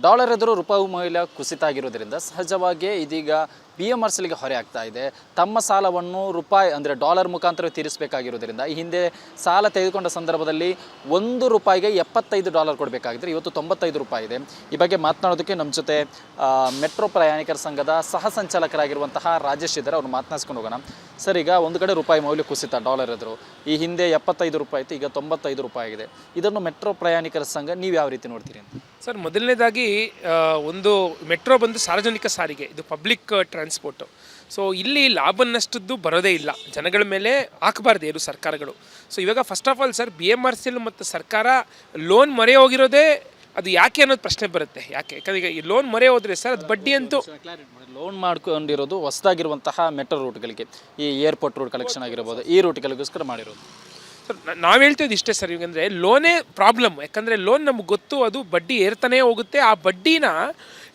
Dollar ಎದುರು ರೂಪಾಯಿ ಮೌಲ್ಯ ಕುಸಿತ ಆಗಿರೋದ್ರಿಂದ ಸಹಜವಾಗಿಯೇ ಇದೀಗ BMRCLಗೆ ಹೊರೆ ಆಗ್ತಾ ಇದೆ. ತಮ್ಮ ಸಾಲವನ್ನು ರೂಪಾಯಿ ಅಂದರೆ ಡಾಲರ್ ಮುಖಾಂತರ ತೀರಿಸಬೇಕಾಗಿರೋದ್ರಿಂದ ಈ ಹಿಂದೆ ಸಾಲ ತೆಗೆದುಕೊಂಡ ಸಂದರ್ಭದಲ್ಲಿ $1ಗೆ $75 ಕೊಡಬೇಕಾಗಿದ್ದರೆ ಇವತ್ತು $95 ಇದೆ. ಈ ಬಗ್ಗೆ ಮಾತನಾಡೋದಕ್ಕೆ ನಮ್ಮ ಜೊತೆ ಮೆಟ್ರೋ ಪ್ರಯಾಣಿಕರ ಸಂಘದ ಸಹ ಸಂಚಾಲಕರಾಗಿರುವಂತಹ ರಾಜೇಶ್ ಇದ್ದಾರೆ. ಅವ್ರು ಮಾತನಾಡಿಸ್ಕೊಂಡು ಹೋಗೋಣ. ಸರ್, ಈಗ ಒಂದು ಕಡೆ ರೂಪಾಯಿ ಮೌಲ್ಯ ಕುಸಿತ ಡಾಲರ್ ಎದುರು ಈ ಹಿಂದೆ $75 ಇತ್ತು, ಈಗ $95 ಆಗಿದೆ. ಇದನ್ನು ಮೆಟ್ರೋ ಪ್ರಯಾಣಿಕರ ಸಂಘ ನೀವು ಯಾವ ರೀತಿ ನೋಡ್ತೀರಿ ಅಂತ? ಸರ್, ಮೊದಲನೇದಾಗಿ ಒಂದು ಮೆಟ್ರೋ ಬಂದು ಸಾರ್ವಜನಿಕ ಸಾರಿಗೆ, ಇದು ಪಬ್ಲಿಕ್ ಟ್ರಾನ್ಸ್ಪೋರ್ಟು. ಸೊ ಇಲ್ಲಿ ಲಾಭನಷ್ಟದ್ದು ಬರೋದೇ ಇಲ್ಲ, ಜನಗಳ ಮೇಲೆ ಹಾಕಬಾರ್ದು ಏನು ಸರ್ಕಾರಗಳು. ಸೊ ಇವಾಗ first of all sir, BMRCL ಮತ್ತು ಸರ್ಕಾರ ಲೋನ್ ಮೊರೆ ಹೋಗಿರೋದೇ ಅದು ಯಾಕೆ ಅನ್ನೋದು ಪ್ರಶ್ನೆ ಬರುತ್ತೆ. ಯಾಕಂದರೆ ಈಗ ಈ ಲೋನ್ ಮೊರೆ ಹೋದರೆ ಸರ್ ಅದು ಬಡ್ಡಿ ಅಂತೂ ಲೋನ್ ಮಾಡ್ಕೊಂಡಿರೋದು ಹೊಸದಾಗಿರುವಂತಹ ಮೆಟ್ರೋ ರೂಟ್ಗಳಿಗೆ, ಈ ಏರ್ಪೋರ್ಟ್ ರೂಟ್ ಕಲೆಕ್ಷನ್ ಆಗಿರ್ಬೋದು, ಈ ರೂಟ್ಗಳಿಗೋಸ್ಕರ ಮಾಡಿರೋದು. ಸರ್, ನಾವು ಹೇಳ್ತಿದ್ದು ಇಷ್ಟೇ ಸರ್. ಇವಾಗಂದರೆ ಲೋನೇ ಪ್ರಾಬ್ಲಮ್. ಯಾಕಂದರೆ ಲೋನ್ ನಮ್ಗೆ ಗೊತ್ತು, ಅದು ಬಡ್ಡಿ ಏರ್ತಾನೇ ಹೋಗುತ್ತೆ. ಆ ಬಡ್ಡಿನ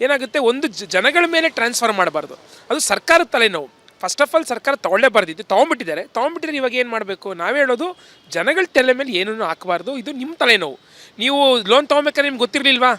ಏನಾಗುತ್ತೆ, ಒಂದು ಜನಗಳ ಮೇಲೆ ಟ್ರಾನ್ಸ್ಫರ್ ಮಾಡಬಾರ್ದು, ಅದು ಸರ್ಕಾರದ ತಲೆನೋವು. ಫಸ್ಟ್ ಆಫ್ ಆಲ್ ಸರ್ಕಾರ ತೊಗೊಳ್ಳೇಬಾರ್ದಿದ್ದು, ತೊಗೊಂಬಿಟ್ಟಿದ್ರೆ ಇವಾಗ ಏನು ಮಾಡಬೇಕು? ನಾವೇ ಹೇಳೋದು, ಜನಗಳ ತಲೆ ಮೇಲೆ ಏನೂ ಹಾಕಬಾರ್ದು, ಇದು ನಿಮ್ಮ ತಲೆನೋವು. ನೀವು ಲೋನ್ ತೊಗೊಬೇಕಾದ್ರೆ ನಿಮ್ಗೆ ಗೊತ್ತಿರಲಿಲ್ವಾ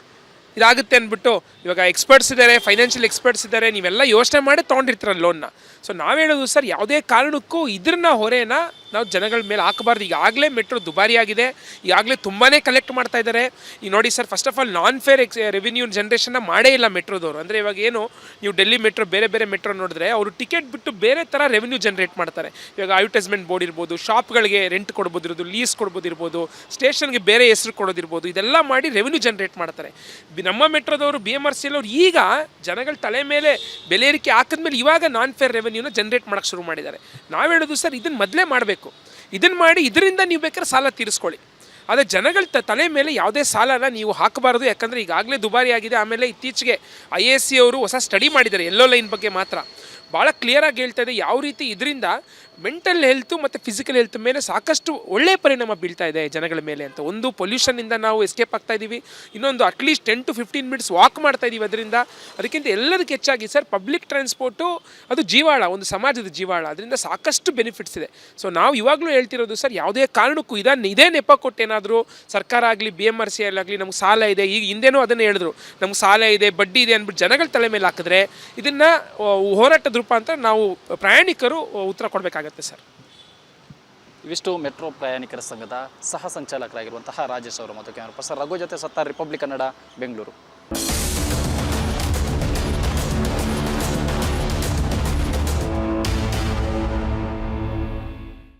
ಇದಾಗುತ್ತೆ ಅಂದ್ಬಿಟ್ಟು? ಇವಾಗ ಎಕ್ಸ್ಪರ್ಟ್ಸ್ ಇದ್ದಾರೆ, ಫೈನಾನ್ಷಿಯಲ್ ಎಕ್ಸ್ಪರ್ಟ್ಸ್ ಇದ್ದಾರೆ, ನೀವೆಲ್ಲ ಯೋಚನೆ ಮಾಡಿ ತೊಗೊಂಡಿರ್ತೀರ ಲೋನ್ನ. ಸೊ ನಾವು ಹೇಳೋದು ಸರ್, ಯಾವುದೇ ಕಾರಣಕ್ಕೂ ಇದ್ರನ್ನ ಹೊರೆನ ನಾವು ಜನಗಳ ಮೇಲೆ ಹಾಕಬಾರ್ದು. ಈಗಾಗಲೇ ಮೆಟ್ರೋ ದುಬಾರಿ ಆಗಿದೆ, ಈಗಾಗಲೇ ತುಂಬಾ ಕಲೆಕ್ಟ್ ಮಾಡ್ತಾ ಇದ್ದಾರೆ. ಈಗ ನೋಡಿ sir, first of all non fare revenue ಜನ್ರೇಷನ್ನ ಮಾಡೇ ಇಲ್ಲ ಮೆಟ್ರೋದವರು. ಅಂದರೆ ಇವಾಗ ಏನು, ನೀವು ಡೆಲ್ಲಿ ಮೆಟ್ರೋ, ಬೇರೆ ಮೆಟ್ರೋ ನೋಡಿದ್ರೆ ಅವರು ಟಿಕೆಟ್ ಬಿಟ್ಟು ಬೇರೆ ಥರ ರೆವಿನ್ಯೂ ಜನ್ರೇಟ್ ಮಾಡ್ತಾರೆ. ಇವಾಗ ಅಡ್ವರ್ಟೈಸ್ಮೆಂಟ್ ಬೋರ್ಡ್ ಇರ್ಬೋದು, ಶಾಪ್ಗಳಿಗೆ ರೆಂಟ್ ಕೊಡ್ಬೋದಿರ್ಬೋದು, ಲೀಸ್ ಕೊಡ್ಬೋದಿರ್ಬೋದು, ಸ್ಟೇಷನ್ಗೆ ಬೇರೆ ಹೆಸರು ಕೊಡೋದಿರ್ಬೋದು, ಇದೆಲ್ಲ ಮಾಡಿ ರೆವಿನ್ಯೂ ಜನ್ರೇಟ್ ಮಾಡ್ತಾರೆ. ನಮ್ಮ ಮೆಟ್ರೋದವರು BMRCL ಅವರು ಈಗ ಜನಗಳ ತಲೆ ಮೇಲೆ ಬೆಲೆ ಏರಿಕೆ ಹಾಕಿದ್ಮೇಲೆ ಇವಾಗ ನಾನ್ ಫೇರ್ ರೆವೆನ್ಯೂನ ಜನ್ರೇಟ್ ಮಾಡೋಕ್ಕೆ ಶುರು ಮಾಡಿದ್ದಾರೆ. ನಾವು ಹೇಳೋದು ಸರ್, ಇದನ್ನು ಮೊದಲೇ ಮಾಡಬೇಕು. ಇದನ್ನು ಮಾಡಿ ಇದರಿಂದ ನೀವು ಬೇಕಾದ್ರೆ ಸಾಲ ತೀರಿಸ್ಕೊಳ್ಳಿ. ಆದರೆ ಜನಗಳ ತಲೆ ಮೇಲೆ ಯಾವುದೇ ಸಾಲನ ನೀವು ಹಾಕಬಾರ್ದು. ಯಾಕಂದರೆ ಈಗಾಗಲೇ ದುಬಾರಿ ಆಗಿದೆ. ಆಮೇಲೆ ಇತ್ತೀಚೆಗೆ IAC ಅವರು ಹೊಸ ಸ್ಟಡಿ ಮಾಡಿದ್ದಾರೆ ಎಲ್ಲೋ ಲೈನ್ ಬಗ್ಗೆ ಮಾತ್ರ. ಭಾಳ ಕ್ಲಿಯರಾಗಿ ಹೇಳ್ತಾ ಇದೆ ಯಾವ ರೀತಿ ಇದರಿಂದ ಮೆಂಟಲ್ ಹೆಲ್ತು ಮತ್ತು ಫಿಸಿಕಲ್ ಹೆಲ್ತ್ ಮೇಲೆ ಸಾಕಷ್ಟು ಒಳ್ಳೆಯ ಪರಿಣಾಮ ಬೀಳ್ತಾ ಇದೆ ಜನಗಳ ಮೇಲೆ ಅಂತ. ಒಂದು ಪೊಲ್ಯೂಷನ್ನಿಂದ ನಾವು ಎಸ್ಕೇಪ್ ಆಗ್ತಾ ಇದ್ದೀವಿ, ಇನ್ನೊಂದು ಅಟ್ಲೀಸ್ಟ್ 10 to 15 ಮಿನಿಟ್ಸ್ ವಾಕ್ ಮಾಡ್ತಾ ಇದ್ದೀವಿ ಅದರಿಂದ. ಅದಕ್ಕಿಂತ ಎಲ್ಲದಕ್ಕೆ ಹೆಚ್ಚಾಗಿ ಸರ್, ಪಬ್ಲಿಕ್ ಟ್ರಾನ್ಸ್ಪೋರ್ಟು ಅದು ಜೀವಾಳ, ಒಂದು ಸಮಾಜದ ಜೀವಾಳ. ಅದರಿಂದ ಸಾಕಷ್ಟು ಬೆನಿಫಿಟ್ಸ್ ಇದೆ. ಸೊ ನಾವು ಇವಾಗಲೂ ಹೇಳ್ತಿರೋದು ಸರ್, ಯಾವುದೇ ಕಾರಣಕ್ಕೂ ಇದೇ ನೆಪ ಕೊಟ್ಟೇನಾದರೂ ಸರ್ಕಾರ ಆಗಲಿ BMRCL ಆಗಲಿ ನಮ್ಗೆ ಸಾಲ ಇದೆ, ಈಗ ಹಿಂದೆನೂ ಅದನ್ನೇ ಹೇಳಿದ್ರು, ನಮ್ಗೆ ಸಾಲ ಇದೆ, ಬಡ್ಡಿ ಇದೆ ಅಂದ್ಬಿಟ್ಟು ಜನಗಳ ತಲೆ ಮೇಲೆ ಹಾಕಿದ್ರೆ ಇದನ್ನು ಹೋರಾಟದ ರೂಪಾಂತರ ನಾವು ಪ್ರಯಾಣಿಕರು ಉತ್ತರ ಕೊಡಬೇಕಾಗತ್ತೆ ಸರ್. ಇವಿಷ್ಟು ಮೆಟ್ರೋ ಪ್ರಯಾಣಿಕರ ಸಂಘದ ಸಹ ಸಂಚಾಲಕರಾಗಿರುವಂತಹ ರಾಜೇಶ್ ಅವರು ಮತ್ತು ಕ್ಯಾಮರಾ ಪರ್ಸನ್ ರಘು ಜೊತೆ ಸತ್ತಾರ್, ರಿಪಬ್ಲಿಕ್ ಕನ್ನಡ, ಬೆಂಗಳೂರು.